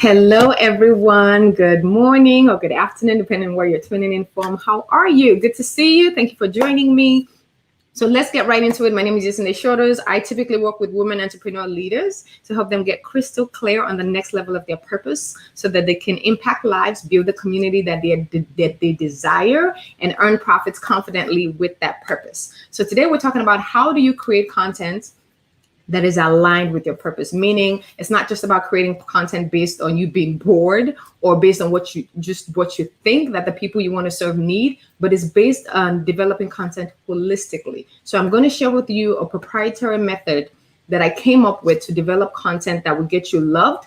Hello, everyone. Good morning or good afternoon, depending on where you're tuning in from. How are you? Good to see you. Thank you for joining me. So let's get right into it. My name is Yetunde. I typically work with women entrepreneur leaders to help them get crystal clear on the next level of their purpose so that they can impact lives, build the community that they desire, and earn profits confidently with that purpose. So today we're talking about how do you create content that is aligned with your purpose, meaning it's not just about creating content based on you being bored or based on what you think that the people you want to serve need, but it's based on developing content holistically. So I'm going to share with you a proprietary method that I came up with to develop content that will get you loved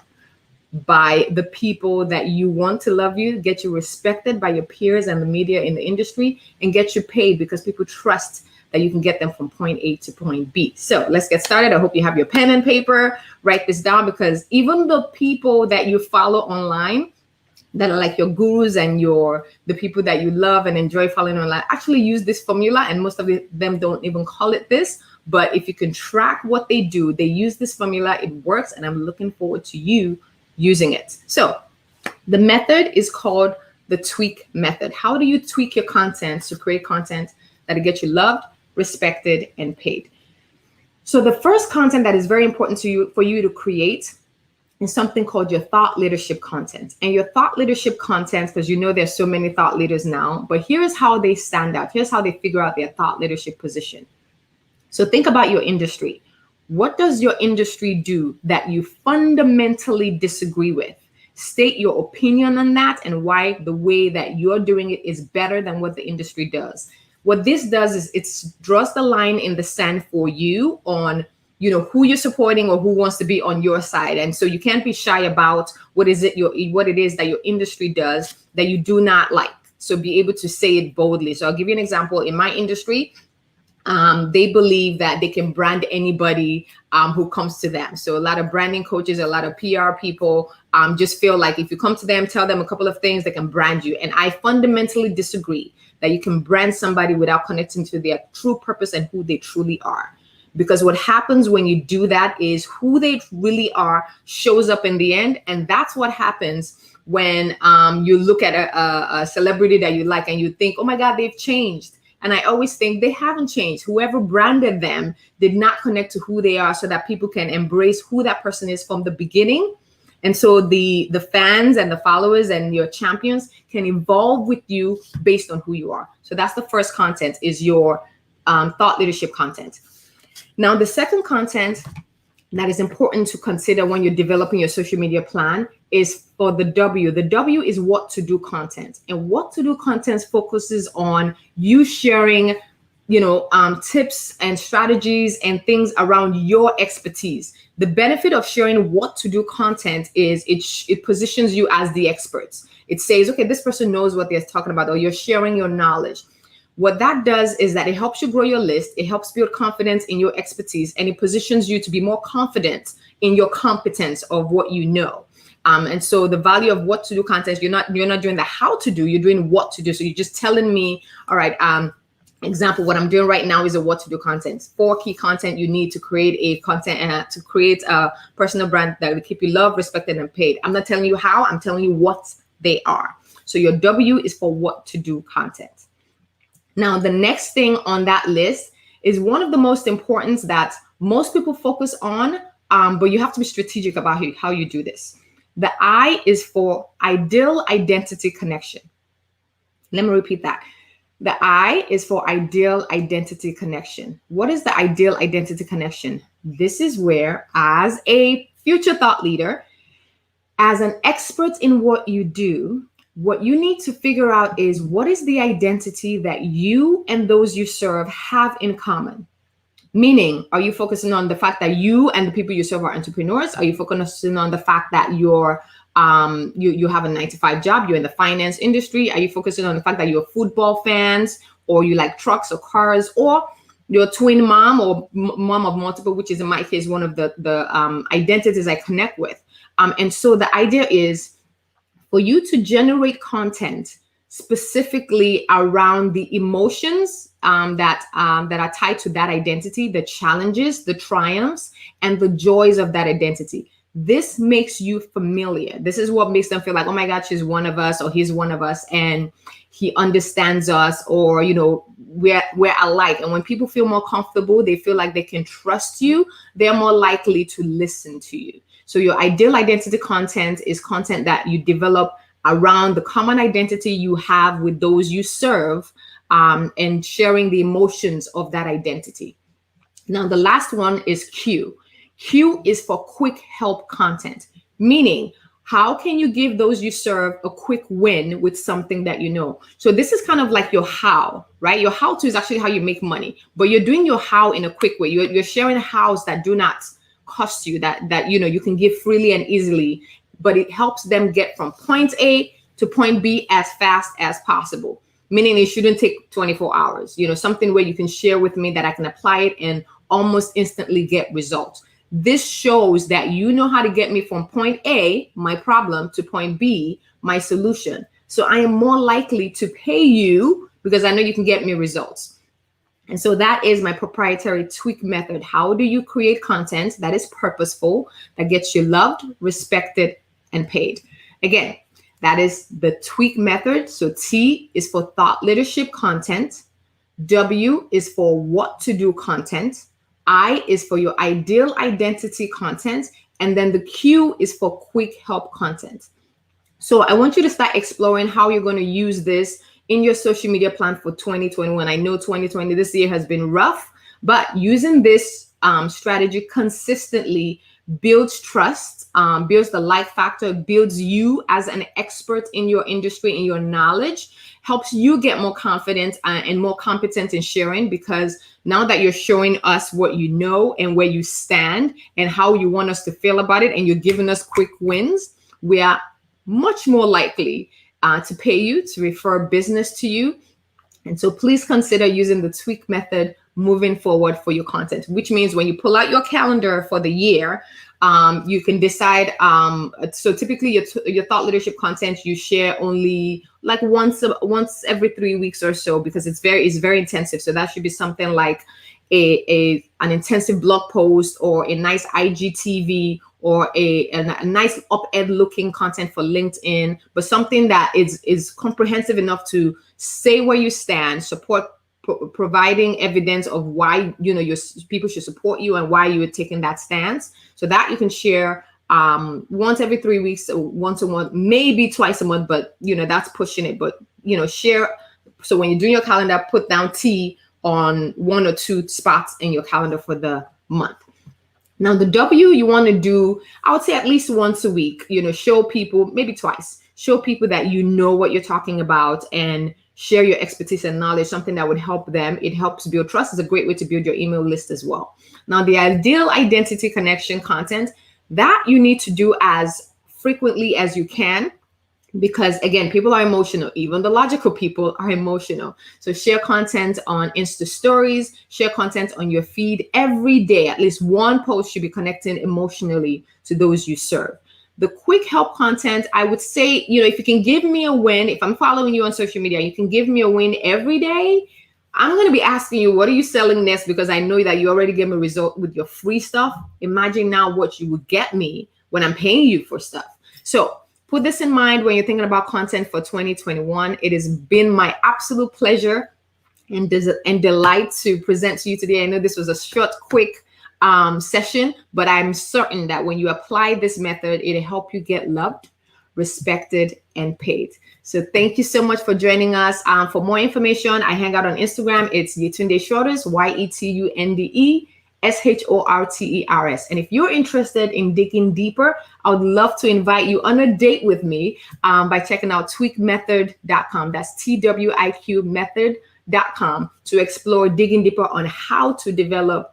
by the people that you want to love you, get you respected by your peers and the media in the industry, and get you paid because people trust that you can get them from point A to point B. So let's get started. I hope you have your pen and paper. Write this down, because even the people that you follow online that are like your gurus and the people that you love and enjoy following online actually use this formula, and most of them don't even call it this. But if you can track what they do, they use this formula, it works, and I'm looking forward to you using it. So the method is called the tweak method. How do you tweak your content to create content that'll get you loved, respected, and paid? So the first content that is very important for you to create is something called your thought leadership content. And your thought leadership content, because you know there's so many thought leaders now, but here's how they stand out. Here's how they figure out their thought leadership position. So think about your industry. What does your industry do that you fundamentally disagree with? State your opinion on that and why the way that you're doing it is better than what the industry does. What this does is it draws the line in the sand for you on, who you're supporting or who wants to be on your side. And so you can't be shy about what it is that your industry does that you do not like. So be able to say it boldly. So I'll give you an example. In my industry, they believe that they can brand anybody who comes to them. So a lot of branding coaches, a lot of PR people just feel like if you come to them, tell them a couple of things, they can brand you. And I fundamentally disagree that you can brand somebody without connecting to their true purpose and who they truly are. Because what happens when you do that is who they really are shows up in the end. And that's what happens when you look at a celebrity that you like and you think, oh my God, they've changed. And I always think they haven't changed. Whoever branded them did not connect to who they are so that people can embrace who that person is from the beginning. And so the fans and the followers and your champions can evolve with you based on who you are. So that's the first content, is your thought leadership content. Now, the second content that is important to consider when you're developing your social media plan is for the W. The W is what to do content. And what to do content focuses on you sharing, tips and strategies and things around your expertise. The benefit of sharing what to do content is it positions you as the experts. It says, okay, this person knows what they're talking about, or you're sharing your knowledge. What that does is that it helps you grow your list. It helps build confidence in your expertise, and it positions you to be more confident in your competence of what you know. And so the value of what to do content, you're not doing the how to do, you're doing what to do. So you're just telling me, all right, example, what I'm doing right now is a what to do content. 4 key content you need to create a content to create a personal brand that will keep you loved, respected, and paid. I'm not telling you how, I'm telling you what they are. So your W is for what to do content. Now, the next thing on that list is one of the most important that most people focus on, but you have to be strategic about how you do this. The I is for ideal identity connection. Let me repeat that. The I is for ideal identity connection. What is the ideal identity connection? This is where, as a future thought leader, as an expert in what you do, what you need to figure out is what is the identity that you and those you serve have in common? Meaning, are you focusing on the fact that you and the people you serve are entrepreneurs? Are you focusing on the fact that you have a 9-to-5 job, you're in the finance industry? Are you focusing on the fact that you're football fans, or you like trucks or cars, or you're a twin mom or mom of multiple, which is in my case one of the identities I connect with. And so the idea is for you to generate content specifically around the emotions that are tied to that identity, the challenges, the triumphs, and the joys of that identity. This makes you familiar. This is what makes them feel like, oh my God, she's one of us, or he's one of us, and he understands us, or, you know, we're alike. And when people feel more comfortable, they feel like they can trust you, they're more likely to listen to you. So your ideal identity content is content that you develop around the common identity you have with those you serve, and sharing the emotions of that identity. Now, the last one is Q. Q is for quick help content, meaning how can you give those you serve a quick win with something that you know? So this is kind of like your how, right? Your how to is actually how you make money, but you're doing your how in a quick way. You're sharing hows that do not cost you, that you know you can give freely and easily, but it helps them get from point A to point B as fast as possible. Meaning it shouldn't take 24 hours. You know, something where you can share with me that I can apply it and almost instantly get results. This shows that you know how to get me from point A, my problem, to point B, my solution. So I am more likely to pay you because I know you can get me results. And so that is my proprietary tweak method. How do you create content that is purposeful, that gets you loved, respected, and paid? Again, that is the tweak method. So T is for thought leadership content. W is for what to do content. I is for your ideal identity content. And then the Q is for quick help content. So I want you to start exploring how you're going to use this in your social media plan for 2021. I know 2020, this year has been rough, but using this strategy consistently builds trust, builds the like factor, builds you as an expert in your industry, in your knowledge, helps you get more confident and more competent in sharing, because now that you're showing us what you know and where you stand and how you want us to feel about it, and you're giving us quick wins, we are much more likely to pay you, to refer business to you. And so please consider using the tweak method moving forward for your content, which means when you pull out your calendar for the year, you can decide. So typically your thought leadership content, you share only like once every 3 weeks or so, because it's very intensive. So that should be something like an intensive blog post, or a nice IGTV, or a nice op-ed looking content for LinkedIn, but something that is comprehensive enough to say where you stand, support, providing evidence of why your people should support you and why you are taking that stance. So that you can share once every 3 weeks, once a month, maybe twice a month, but that's pushing it. But share. So when you're doing your calendar, put down T on 1 or 2 spots in your calendar for the month. Now the W you want to do, I would say at least once a week, show people, maybe twice, show people that you know what you're talking about, and share your expertise and knowledge, something that would help them. It helps build trust. It's a great way to build your email list as well. Now the ideal identity connection content, that you need to do as frequently as you can, because again, people are emotional. Even the logical people are emotional. So share content on Insta stories, share content on your feed every day. At least one post should be connecting emotionally to those you serve. The quick help content, I would say, if you can give me a win, if I'm following you on social media, you can give me a win every day, I'm going to be asking you, what are you selling next? Because I know that you already gave me a result with your free stuff. Imagine now what you would get me when I'm paying you for stuff. So put this in mind when you're thinking about content for 2021. It has been my absolute pleasure and delight to present to you today. I know this was a short, quick session, but I'm certain that when you apply this method, it'll help you get loved, respected, and paid. So thank you so much for joining us. For more information, I hang out on Instagram. It's Yetunde Shorters, YETUNDE SHORTERS. And if you're interested in digging deeper, I would love to invite you on a date with me by checking out tweakmethod.com. That's TWIQ method.com to explore digging deeper on how to develop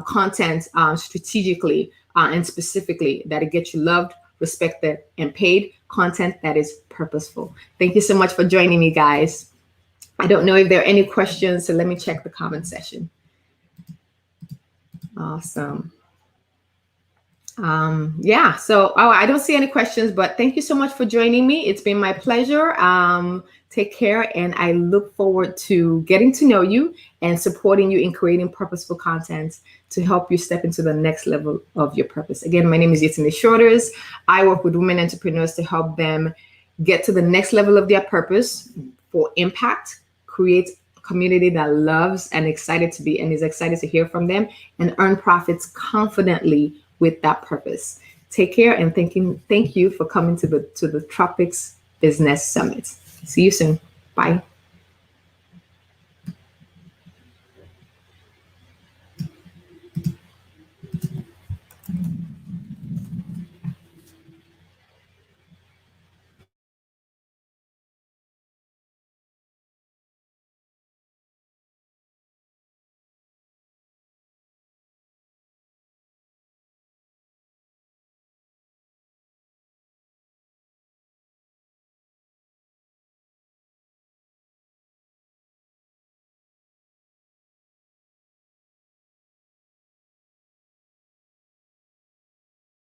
content strategically and specifically that it gets you loved, respected, and paid, content that is purposeful. Thank you so much for joining me, guys. I don't know if there are any questions, so let me check the comment section. Awesome. So I don't see any questions, but thank you so much for joining me. It's been my pleasure Take care, and I look forward to getting to know you and supporting you in creating purposeful content to help you step into the next level of your purpose. Again, my name is Yetunde Shorters. I work with women entrepreneurs to help them get to the next level of their purpose for impact, create a community that loves and is excited to hear from them, and earn profits confidently with that purpose. Take care, and thank you for coming to the Tropics Business Summit. See you soon. Bye.